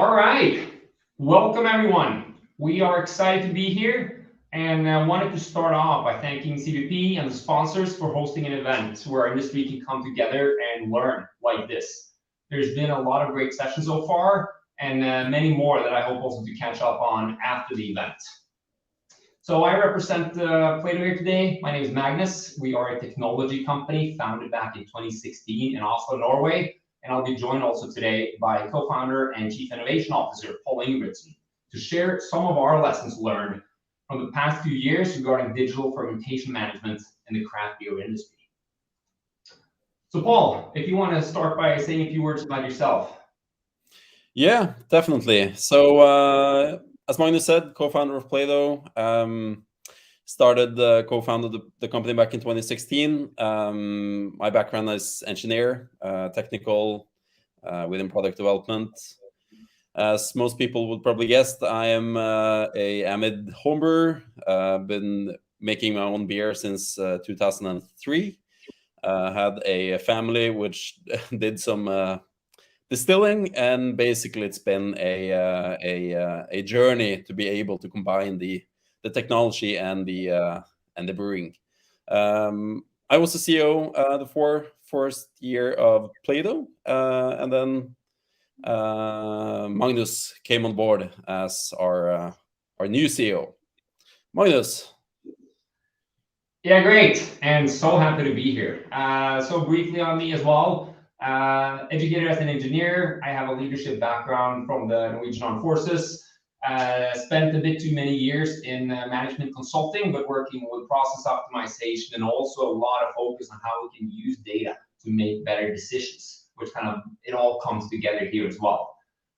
All right, welcome everyone. We are excited to be here and wanted to start off by thanking CVP and the sponsors for hosting an event where our industry can come together and learn like this. There's been a lot of great sessions so far and many more that I hope also to catch up on after the event. So I represent Plaato here today. My name is Magnus. We are a technology company founded back in 2016 in Oslo, Norway. And I'll be joined also today by co-founder and chief innovation officer, Pål Ingebrigtsen, to share some of our lessons learned from the past few years regarding digital fermentation management in the craft beer industry. So Pål, if you want to start by saying a few words about yourself. Yeah, definitely. So as Magnus said, co-founder of Plaato, co-founded the company back in 2016. My background is engineer, technical, within product development. As most people would probably guess, I am a avid homebrewer. Been making my own beer since 2003. Had a family which did some distilling, and basically it's been a journey to be able to combine the technology and the brewing. I was the CEO the first year of Plaato, and then Magnus came on board as our new CEO. Magnus. Yeah, great, and so happy to be here. So briefly on me as well. Educated as an engineer, I have a leadership background from the Norwegian Armed Forces. Spent a bit too many years in management consulting, but working with process optimization and also a lot of focus on how we can use data to make better decisions, which it all comes together here as well.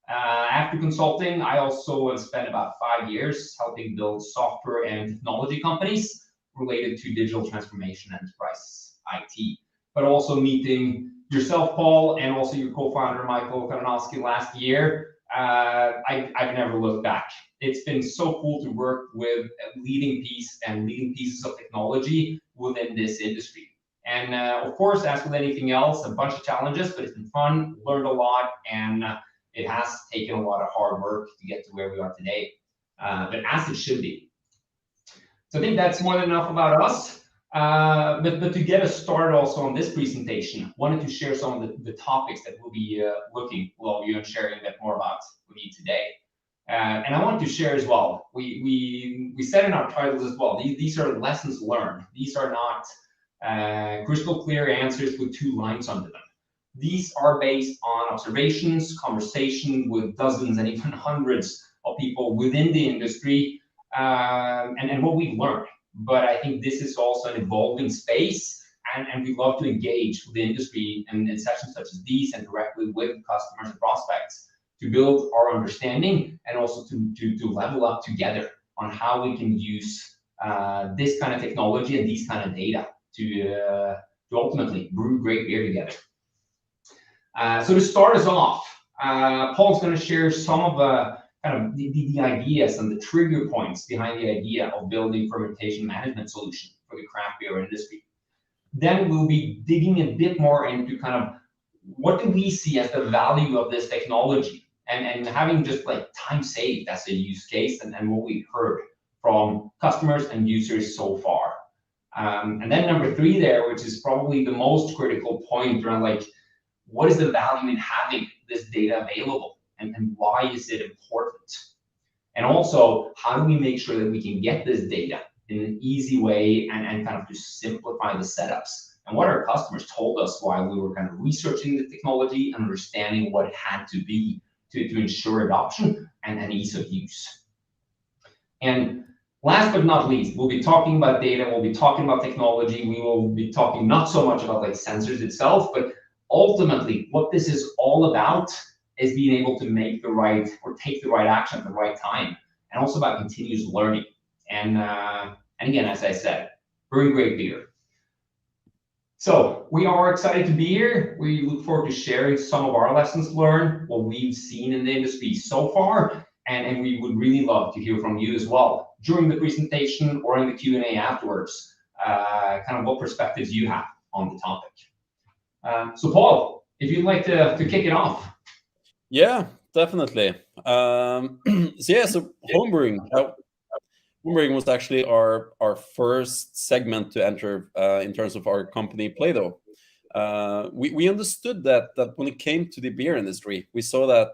After consulting, I also have spent about 5 years helping build software and technology companies related to digital transformation enterprise IT, but also meeting yourself, Pål, and also your co-founder, Michael Kalinowski, last year. I've never looked back. It's been so cool to work with a leading pieces of technology within this industry. And of course, as with anything else, a bunch of challenges, but it's been fun, learned a lot, and it has taken a lot of hard work to get to where we are today, but as it should be. So I think that's more than enough about us. But to get us started also on this presentation, wanted to share some of the topics that we'll be looking with all of you and sharing a bit more about with you today. And I want to share as well, we said in our titles as well, these are lessons learned. These are not crystal clear answers with 2 lines under them. These are based on observations, conversation with dozens and even hundreds of people within the industry, and what we've learned. But I think this is also an evolving space, and we love to engage with the industry in sessions such as these and directly with customers and prospects to build our understanding and also to level up together on how we can use this kind of technology and these kind of data to ultimately brew great beer together. So to start us off, Paul's going to share some of the ideas and the trigger points behind the idea of building fermentation management solution for the craft beer industry. Then we'll be digging a bit more into what do we see as the value of this technology and having just like time saved as a use case and what we've heard from customers and users so far. And then number 3 there, which is probably the most critical point around what is the value in having this data available? And why is it important? And also, how do we make sure that we can get this data in an easy way and to simplify the setups? And what our customers told us while we were researching the technology and understanding what it had to be to ensure adoption and ease of use. And last but not least, we'll be talking about data, we'll be talking about technology, we will be talking not so much about sensors itself, but ultimately what this is all about is being able to make the right or take the right action at the right time, and also about continuous learning. And again, as I said, brewing great beer. So we are excited to be here. We look forward to sharing some of our lessons learned, what we've seen in the industry so far, and we would really love to hear from you as well during the presentation or in the Q&A afterwards, what perspectives you have on the topic. So Pål, if you'd like to kick it off. Yeah, definitely. So homebrewing. Homebrewing was actually our first segment to enter in terms of our company plaato. We understood that when it came to the beer industry, we saw that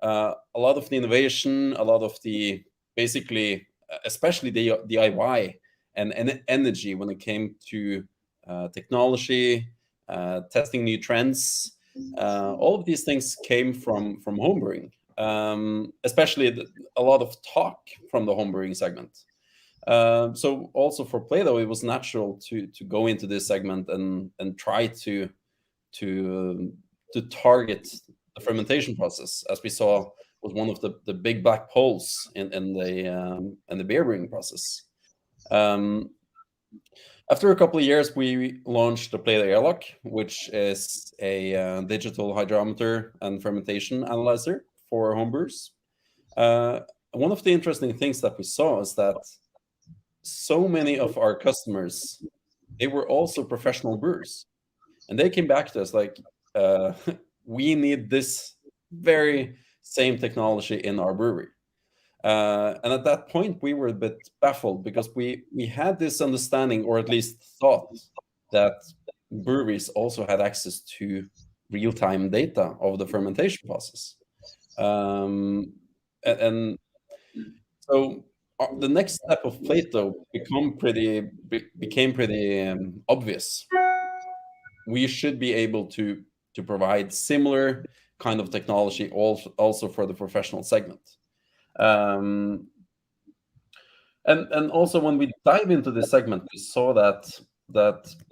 a lot of the innovation, a lot of the basically, especially the DIY and energy when it came to technology, testing new trends, all of these things came from homebrewing. Especially a lot of talk from the homebrewing segment. So also for plaato, it was natural to go into this segment and try to target the fermentation process, as we saw was one of the big black holes in the beer brewing process. After a couple of years, we launched the plaato Airlock, which is a digital hydrometer and fermentation analyzer for homebrewers. One of the interesting things that we saw is that so many of our customers, they were also professional brewers, and they came back to us like, we need this very same technology in our brewery. And at that point, we were a bit baffled because we had this understanding, or at least thought, that breweries also had access to real-time data of the fermentation process. And so the next step of plaato became pretty obvious. We should be able to provide similar kind of technology also for the professional segment. And also when we dive into this segment, we saw that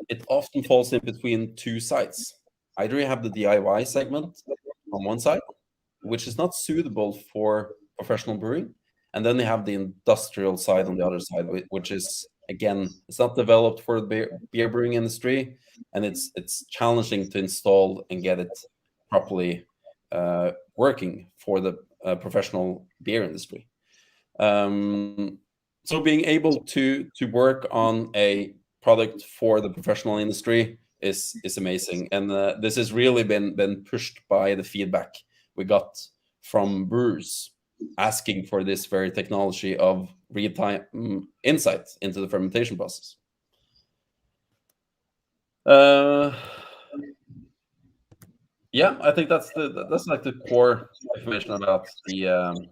it often falls in between two sides. Either you have the DIY segment on one side, which is not suitable for professional brewing, and then you have the industrial side on the other side, which is, again, it's not developed for the beer brewing industry, and it's challenging to install and get it properly working for the professional beer industry. So being able to work on a product for the professional industry is amazing, and this has really been pushed by the feedback we got from brewers asking for this very technology of real-time insight into the fermentation process. Yeah, I think that's like the core information about the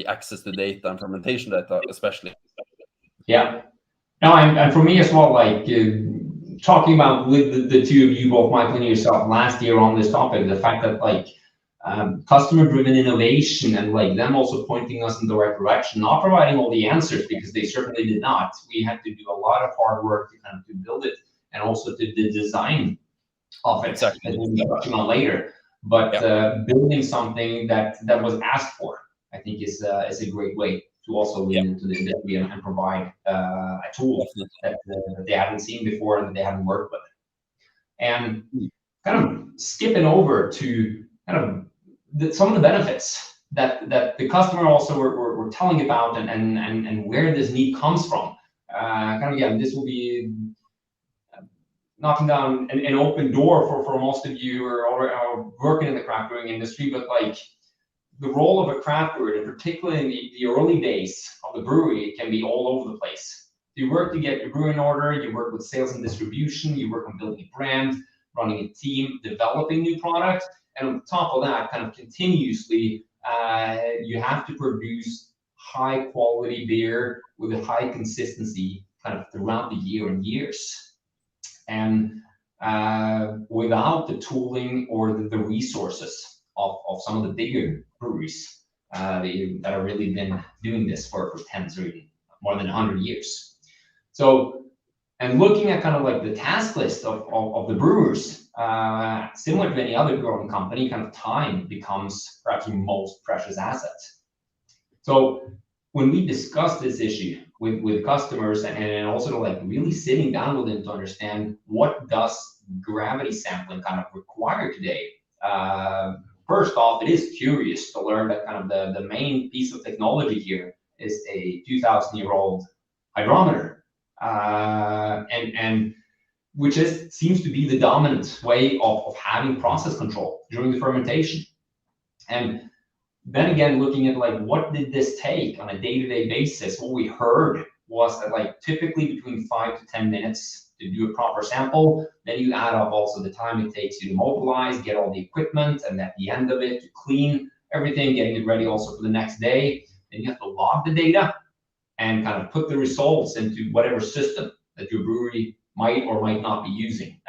access to data and fermentation data, especially. Yeah. No, and for me as well, like talking about with the two of you, both Michael and yourself, last year on this topic, the fact that like customer-driven innovation and like them also pointing us in the right direction, not providing all the answers because they certainly did not. We had to do a lot of hard work to kind of to build it and also to the design of it, Exactly. as we'll be touching on later. But building something that was asked for, I think is a great way to also lean into the industry and provide a tool that they haven't seen before and that they haven't worked with. And kind of skipping over to kind of some of the benefits that the customer also were telling about and where this need comes from. Kind of, again, this will be knocking down an open door for most of you who are working in the craft brewing industry, but like the role of a craft brewer, and particularly in the early days of the brewery, it can be all over the place. You work to get your brew in order, you work with sales and distribution, you work on building a brand, running a team, developing new products, and on top of that, kind of continuously, you have to produce high quality beer with a high consistency kind of throughout the year and years. And without the tooling or the resources of some of the bigger breweries that have really been doing this for tens or even more than 100 years. So, and looking at kind of like the task list of the brewers, similar to any other growing company, kind of time becomes perhaps your most precious asset. So when we discuss this issue with customers and also like really sitting down with them to understand what does gravity sampling kind of require today, first off, it is curious to learn that kind of the main piece of technology here is a 2,000-year-old hydrometer, and which seems to be the dominant way of having process control during the fermentation. And then again, looking at like, what did this take on a day-to-day basis? What we heard was that like typically between 5 to 10 minutes to do a proper sample. Then you add up also the time it takes you to mobilize, get all the equipment, and at the end of it, to clean everything, getting it ready also for the next day. Then you have to log the data and kind of put the results into whatever system that your brewery might or might not be using.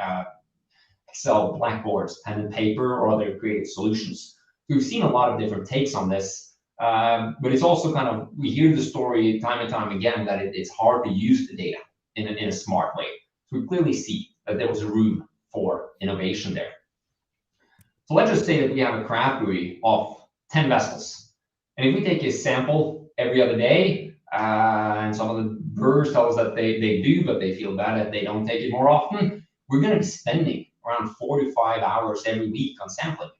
Excel, blackboards, pen and paper, or other creative solutions. We've seen a lot of different takes on this, but it's also kind of, we hear the story time and time again that it's hard to use the data in a smart way. So we clearly see that there was room for innovation there. So let's just say that we have a craft brewery of 10 vessels. And if we take a sample every other day, and some of the brewers tell us that they do, but they feel bad that they don't take it more often, we're going to be spending around 4 to 5 hours every week on sampling.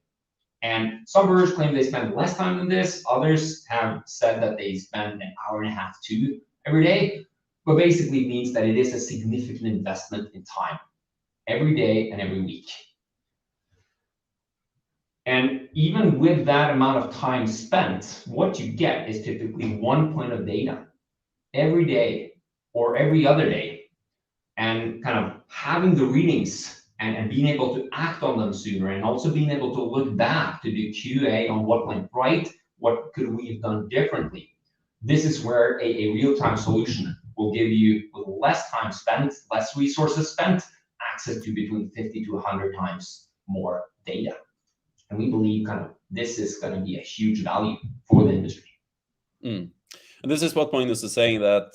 And some brewers claim they spend less time than this. Others have said that they spend an hour and a half, 2 every day, but basically means that it is a significant investment in time every day and every week. And even with that amount of time spent, what you get is typically 1 point of data every day or every other day, and kind of having the readings and being able to act on them sooner, and also being able to look back to do QA on what went right, what could we have done differently. This is where a real-time solution will give you, with less time spent, less resources spent, access to between 50 to 100 times more data. And we believe kind of this is going to be a huge value for the industry. And this is what Magnus is saying, that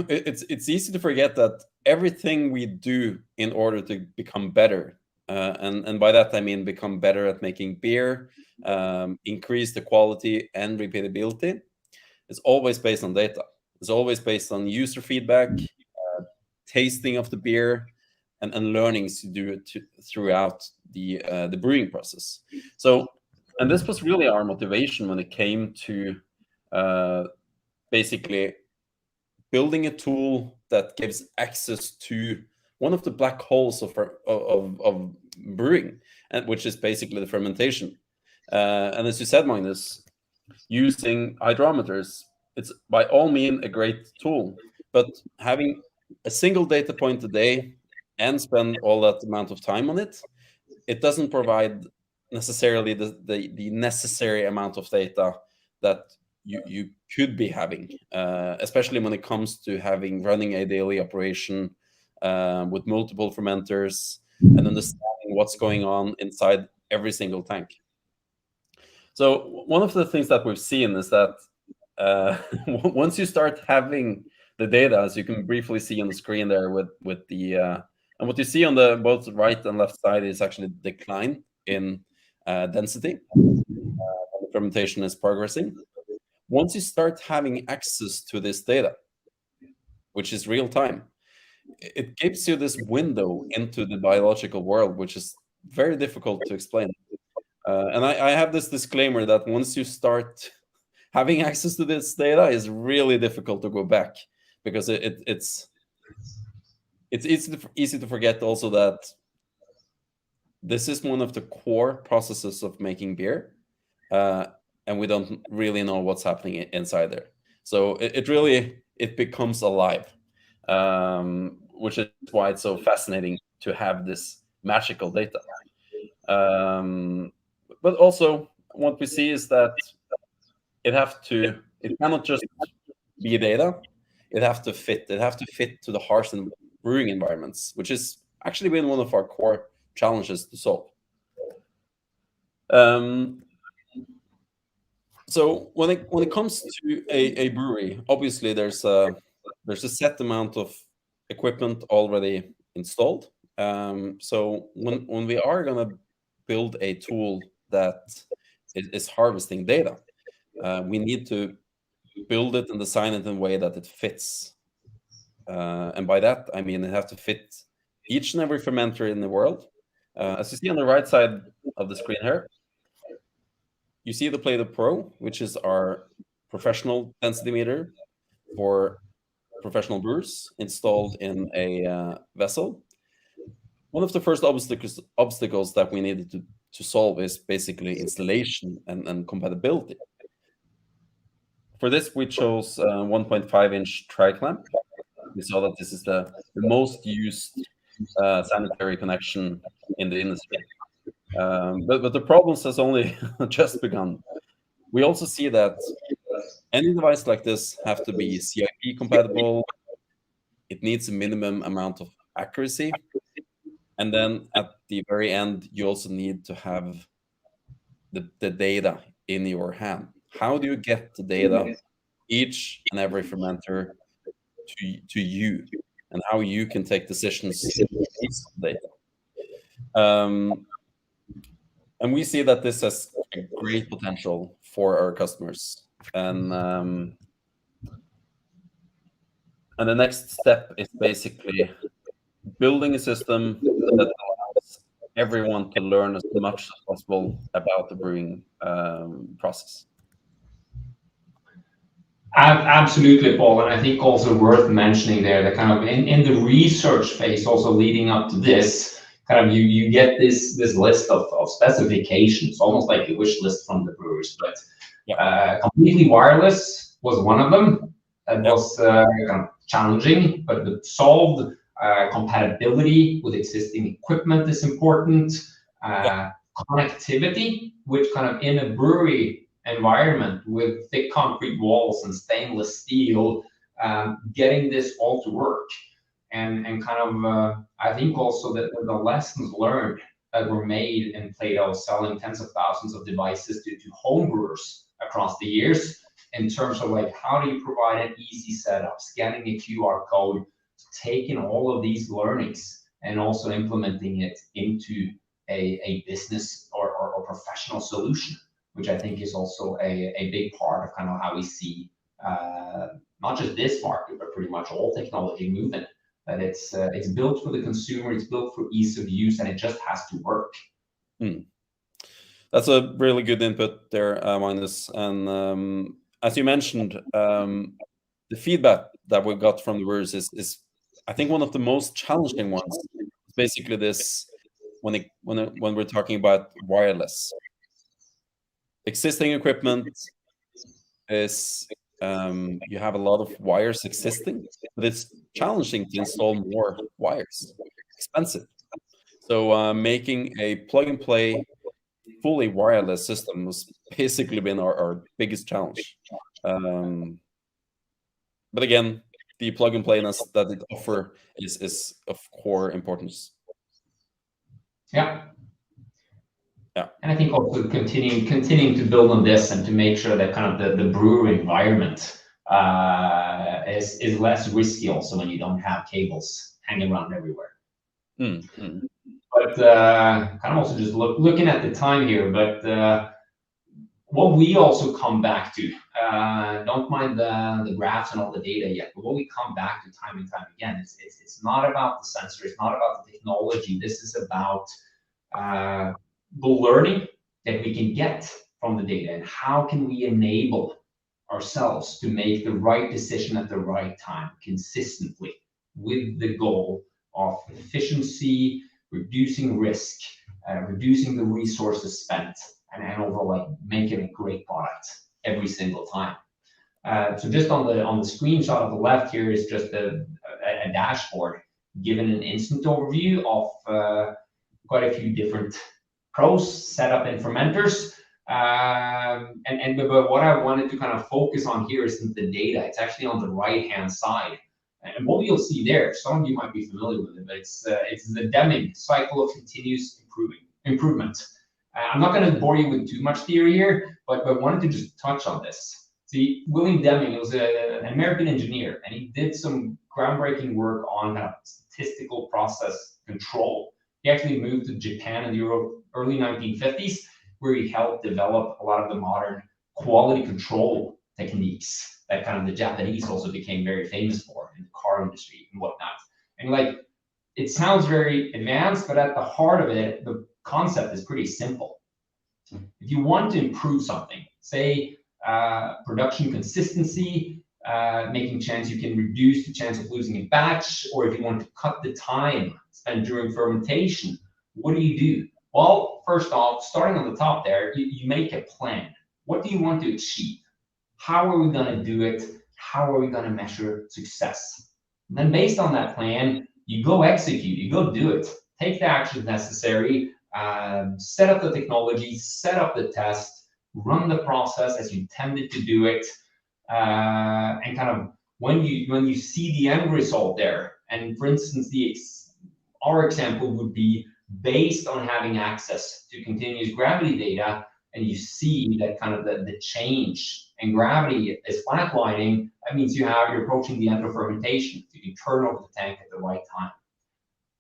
it's easy to forget that everything we do in order to become better, and by that I mean become better at making beer, increase the quality and repeatability, is always based on data. It's always based on user feedback, tasting of the beer, and learnings to do it throughout the brewing process. So, and this was really our motivation when it came to basically building a tool that gives access to one of the black holes of brewing, and which is basically the fermentation. And as you said, Magnus, using hydrometers, it's by all means a great tool, but having a single data point a day and spend all that amount of time on it, it doesn't provide necessarily the necessary amount of data that you could be having, especially when it comes to running a daily operation with multiple fermenters and understanding what's going on inside every single tank. So one of the things that we've seen is that once you start having the data, as you can briefly see on the screen there with the and what you see on the both right and left side is actually decline in density. The fermentation is progressing. Once you start having access to this data, which is real time, it gives you this window into the biological world, which is very difficult to explain. And I have this disclaimer that once you start having access to this data, is really difficult to go back, because it's easy to forget also that this is one of the core processes of making beer, and we don't really know what's happening inside there. So it really becomes alive, which is why it's so fascinating to have this magical data. But also what we see is that it cannot just be data. It have to fit to the harsh and brewing environments, which is actually been one of our core challenges to solve. So when it comes to a brewery, obviously there's a set amount of equipment already installed. So when we are gonna build a tool that is harvesting data, we need to build it and design it in a way that it fits. And by that, I mean it has to fit each and every fermenter in the world. As you see on the right side of the screen here, you see the plaato Pro, which is our professional density meter for professional brewers installed in a vessel. One of the first obstacles that we needed to solve is basically installation and compatibility. For this, we chose 1.5-inch tri-clamp. We saw that this is the most used sanitary connection in the industry. But the problems has only just begun. We also see that any device like this have to be CIP compatible. It needs a minimum amount of accuracy. And then at the very end, you also need to have the data in your hand. How do you get the data, each and every fermenter, to you, and how you can take decisions based on data? And we see that this has a great potential for our customers. And the next step is basically building a system that allows everyone to learn as much as possible about the brewing process. Absolutely, Paul, and I think also worth mentioning there that kind of in the research phase, also leading up to this, kind of you get this list of specifications, almost like a wish list from the brewers. But completely wireless was one of them. That was kind of challenging, but the solved. Compatibility with existing equipment is important. Connectivity, which kind of in a brewery environment with thick concrete walls and stainless steel, getting this all to work. And kind of, I think also that the lessons learned that were made in plaato, selling tens of thousands of devices to homebrewers across the years, in terms of like, how do you provide an easy setup, scanning a QR code, taking all of these learnings and also implementing it into a business or professional solution, which I think is also a big part of kind of how we see not just this market, but pretty much all technology movement, that it's built for the consumer, it's built for ease of use, and it just has to work. That's a really good input there, Magnus. And as you mentioned, the feedback that we got from the brewers is I think one of the most challenging ones is basically this when we're talking about wireless. Existing equipment is you have a lot of wires existing, but it's challenging to install more wires. Expensive. So making a plug-and-play fully wireless system has basically been our biggest challenge. But again, the plug-and-playness that it offers is of core importance. Yeah. And I think also continuing to build on this and to make sure that kind of the brewery environment is less risky also when you don't have cables hanging around everywhere. But kind of also just looking at the time here, but what we also come back to, don't mind the graphs and all the data yet, but what we come back to time and time again, it's not about the sensor, it's not about the technology. This is about the learning that we can get from the data, and how can we enable ourselves to make the right decision at the right time consistently, with the goal of efficiency, reducing risk, reducing the resources spent, and overall like making a great product every single time. So just on the screenshot on the left here is just a dashboard giving an instant overview of quite a few different pros, setup, and fermenters. But what I wanted to kind of focus on here isn't the data. It's actually on the right-hand side. And what you'll see there, some of you might be familiar with it, but it's the Deming cycle of continuous improvement. I'm not going to bore you with too much theory here, but I wanted to just touch on this. See, William Deming was an American engineer, and he did some groundbreaking work on kind of statistical process control. He actually moved to Japan in the early 1950s, where he helped develop a lot of the modern quality control techniques that kind of the Japanese also became very famous for in the car industry and whatnot. And like, it sounds very advanced, but at the heart of it, the concept is pretty simple. If you want to improve something, say production consistency, making chance you can reduce the chance of losing a batch, or if you want to cut the time spent during fermentation, what do? Well, first off, starting on the top there, you make a plan. What do you want to achieve? How are we going to do it? How are we going to measure success? And then based on that plan, you go execute, you go do it. Take the actions necessary, set up the technology, set up the test, run the process as you intended to do it, and kind of when you see the end result there, and for instance, our example would be based on having access to continuous gravity data, and you see that kind of the change and gravity is flatlining, that means you're approaching the end of fermentation. You can turn over the tank at the right time.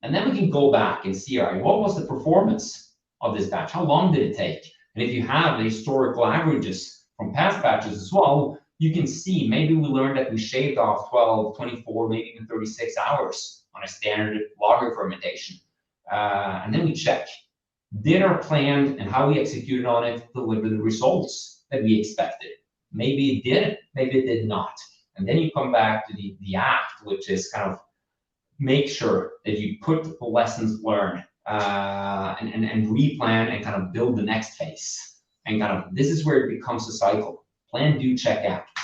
And then we can go back and see, all right, what was the performance of this batch? How long did it take? And if you have the historical averages from past batches as well, you can see maybe we learned that we shaved off 12, 24, maybe even 36 hours on a standard lager fermentation. And then we check, did our plan and how we executed on it deliver the results that we expected? Maybe it did, maybe it did not. And then you come back to the act, which is kind of make sure that you put the lessons learned and replan and kind of build the next phase. And kind of this is where it becomes a cycle. Plan, do, check, act.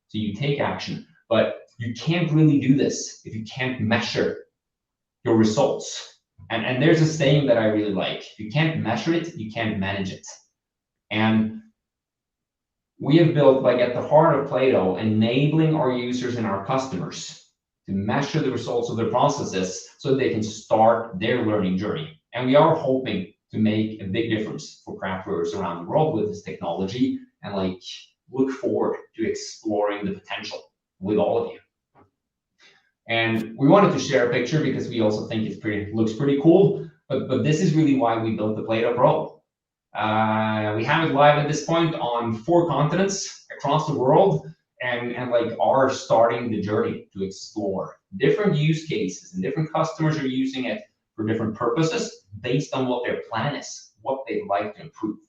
So you take action, but you can't really do this if you can't measure your results. And there's a saying that I really like. If you can't measure it, you can't manage it. And we have built, like at the heart of Plaato, enabling our users and our customers to measure the results of their processes so they can start their learning journey. And we are hoping to make a big difference for craft brewers around the world with this technology, and like look forward to exploring the potential with all of you. And we wanted to share a picture because we also think it looks pretty cool, but this is really why we built the Plaato Pro. We have it live at this point on 4 continents across the world, and like are starting the journey to explore different use cases, and different customers are using it for different purposes based on what their plan is, what they'd like to improve.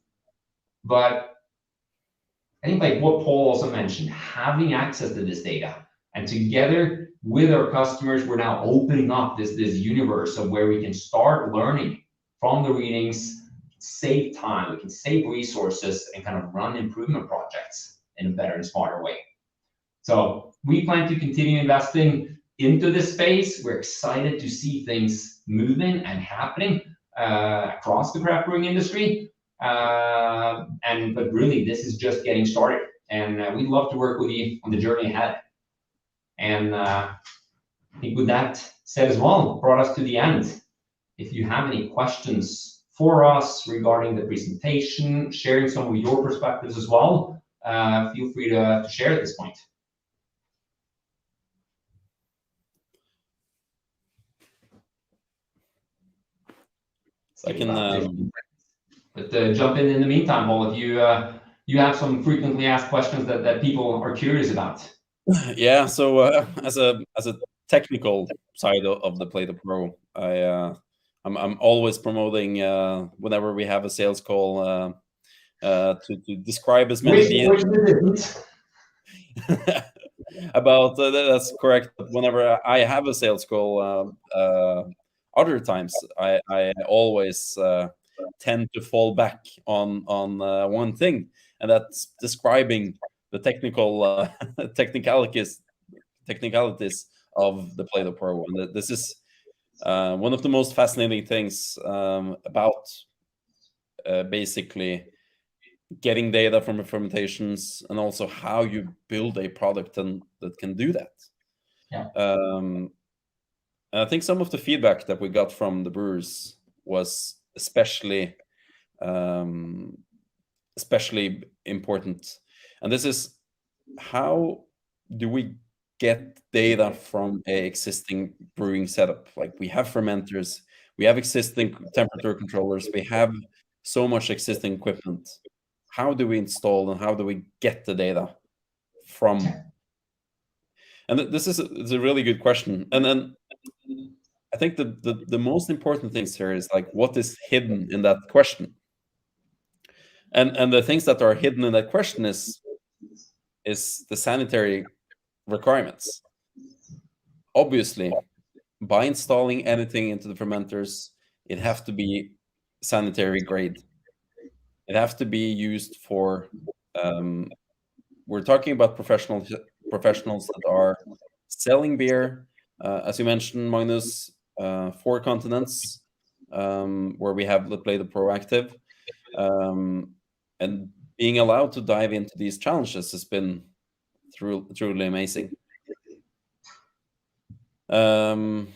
But I think like what Pål also mentioned, having access to this data, and together with our customers, we're now opening up this universe of where we can start learning from the readings, save time, we can save resources, and kind of run improvement projects in a better and smarter way. So we plan to continue investing into this space. We're excited to see things moving and happening across the craft brewing industry. But really, this is just getting started, and we'd love to work with you on the journey ahead. And I think with that said as well, brought us to the end. If you have any questions for us regarding the presentation, sharing some of your perspectives as well, feel free to share at this point. I can jump in the meantime, Pål, if you have some frequently asked questions that people are curious about. Yeah, so as a technical side of the Plaato Pro, I'm always promoting whenever we have a sales call to describe as many details about that's correct. Whenever I have a sales call, other times I always tend to fall back on one thing, and that's describing the technicalities of the Plaato Pro. And this is one of the most fascinating things about basically getting data from the fermentations, and also how you build a product that can do that. Yeah. And I think some of the feedback that we got from the brewers was especially important. And this is, how do we get data from an existing brewing setup? Like, we have fermenters, we have existing temperature controllers, we have so much existing equipment. How do we install and how do we get the data from? And this is a really good question. And then I think the most important things here is like, what is hidden in that question? And the things that are hidden in that question is the sanitary requirements. Obviously, by installing anything into the fermenters, it has to be sanitary grade. It has to be used for, we're talking about professionals that are selling beer, as you mentioned, Magnus, 4 continents, where we have the plaato proactive, and being allowed to dive into these challenges has been truly amazing. I'm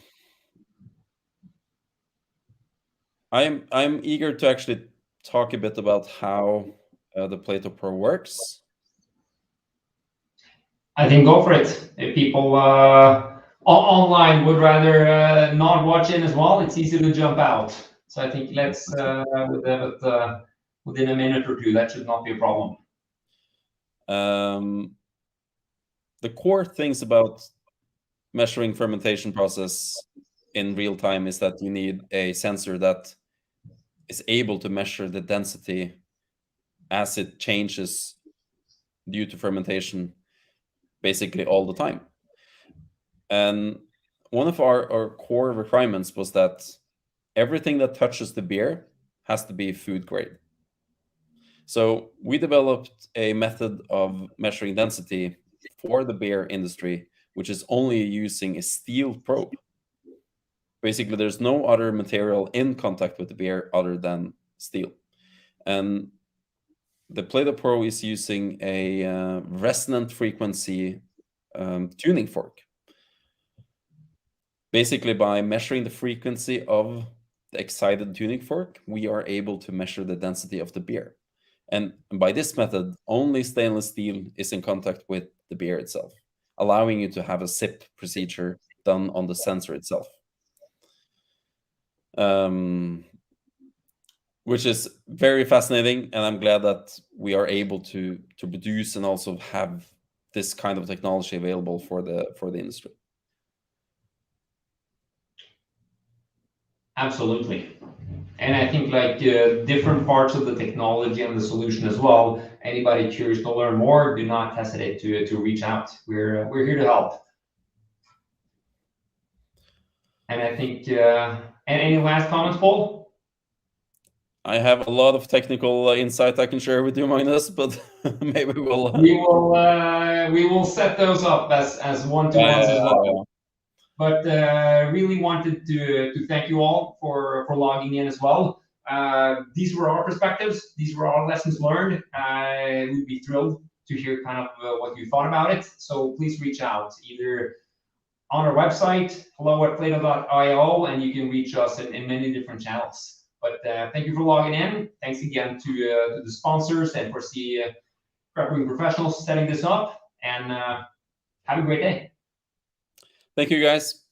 eager to actually talk a bit about how the plaato Pro works. I think go for it. If people online would rather not watch in as well, it's easy to jump out. So I think let's within a minute or two, that should not be a problem. The core things about measuring fermentation process in real time is that you need a sensor that is able to measure the density as it changes due to fermentation basically all the time. And one of our core requirements was that everything that touches the beer has to be food grade. So we developed a method of measuring density for the beer industry, which is only using a steel probe. Basically, there's no other material in contact with the beer other than steel. And the plaato Pro is using a resonant frequency tuning fork. Basically, by measuring the frequency of the excited tuning fork, we are able to measure the density of the beer. And by this method, only stainless steel is in contact with the beer itself, allowing you to have a sip procedure done on the sensor itself. Which is very fascinating, and I'm glad that we are able to produce and also have this kind of technology available for the industry. Absolutely. And I think like different parts of the technology and the solution as well, anybody curious to learn more, do not hesitate to reach out. We're here to help. And I think, and any last comments, Pål? I have a lot of technical insight I can share with you, Magnus, but maybe we'll... We will set those up as one-to-ones as well. Yeah. But really wanted to thank you all for logging in as well. These were our perspectives. These were our lessons learned. We'd be thrilled to hear kind of what you thought about it. So please reach out either on our website, hello@plaato.io, and you can reach us in many different channels. But thank you for logging in. Thanks again to the sponsors and for Craft Brewing Professionals setting this up. And have a great day. Thank you, guys.